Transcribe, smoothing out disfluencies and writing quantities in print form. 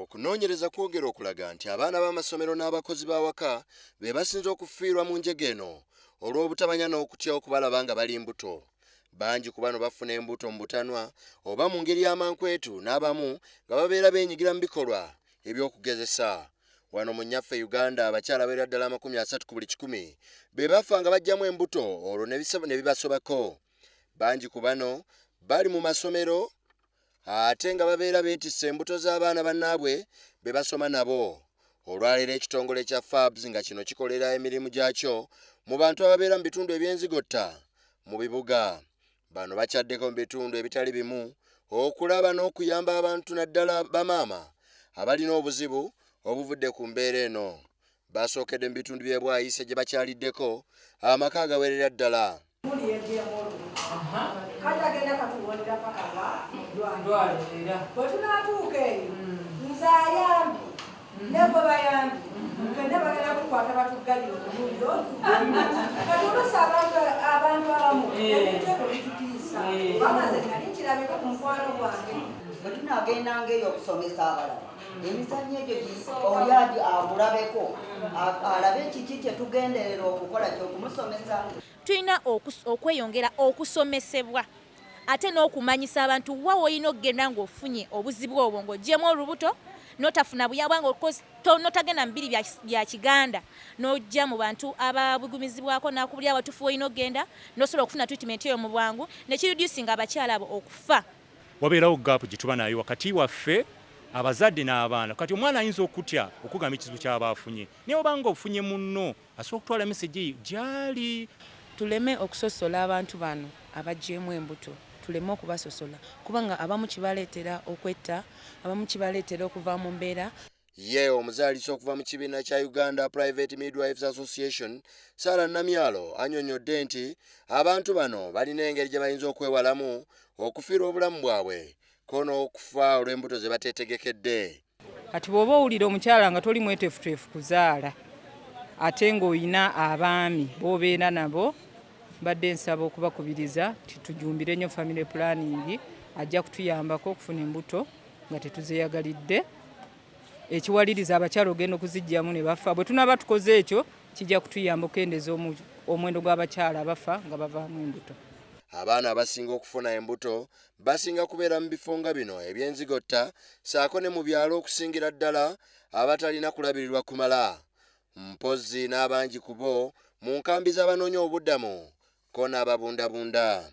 Okunoonyereza kwogera okulaga nti abaana b'amasomero n'abakozi b'awaka be basinze okufiirwa mu njege eno olw'obutamanya n'okutya okubalaba nga bali mbuto. Bangi ku bano bafuna embuto mu butanwa oba mu ngeri y'amankwetu, n'abamu nga babeera beenyigira mu bikolwa eby'okugezesa. Wano mu nnyaffe Uganda abakyala abeera ddala 30 ku buli 100 be bafa nga bajjamu embuto olwo ne bibasobako. Bangi ku bano bali mu masomero ate nga babeera beetisse embuto z'abaana bannaabwe be basoma nabo. Olwaleero ekitongole kya FABS nga kino kikolera emirimu gyakyo mu bantu ababeera mu bitundu eby'enzigotta mu bibuga. Bano bakyaddeko mu bitundu ebitali bimu okulaba n'okuyamba abantu naddala bamaama abalina obuzibu obuvudde ku mbeera eno. Basookedde mu bitundu by'e Bwayise gye bakyaliddeko amaka agawerera ddala. Tunagenda ngeeri okusomesa abalala emizannyo egyo oli amulabeko alabe kiki kye tugenderera okukola kyokumusomesa. Tulina okweyongera okusomesebwa ate n'okumanyisa abantu wa olina okugenda ng'ofunye obuzibu obwo ng'oggyemu olubuto n'otafuna buyabwa n'otagenda mu biri bya Kiganda n'ojja mu bantu ababugumizibwako n'akubulya abatuufu olina okugenda n'osobola okufuna treatment eyo mu bwangu nekireducinga abakyala abo okufa. Wabeerawo gaapu gye tuba nayo wakati waffe abazadde n'abaana. Kati omwana ayinza okutya okugamba ekizibu ky'aba afunye, naye obanga ofunye munno asobola okutwala meseji gy'ali. Tuleme okusosola abantu bano abaggyemu embuto, tuleme okubasosola kubanga abamu kibaleetera okwetta, abamu kibaleetera okuva mu mbeera. Ye omuzaalisa okuva mu kibiina kya Uganda Private Midwives Association, Sarah Namyalo, annyonnyodde nti abantu bano balina engeri gye bayinza okwewalamu okufiirwa obulamu bwabwe ko n'okufa olw'embuto ze bateetegekedde. Kati bw'oba owulira omukyala nga toli mweteefuteefu kuzaala ate ng'olina abaami b'obeera nabo, mbadde nsaba okubakubiriza tujumbire nnyo family planning ajja kutuyambako okufuna embuto nga tetuzeeyagalidde. Ekiwaliriza abakyala ogenda okuzijjamu ne bafa. Bwe tunaaba tukoze ekyo kijja kutuyamba okendeeza omuwendo gw'abakyala abafa nga bavaamu embuto. Abaana abasinga okufuna embuto basinga kubeera mu bifo nga bino eby'enzigotta saako ne mu byalo okusingira ddala abatalina kulabirirwa kumala. Mpozzi n'abangi ku bo mu nkambi z'abanoonya obuddamu ko n'ababundabunda.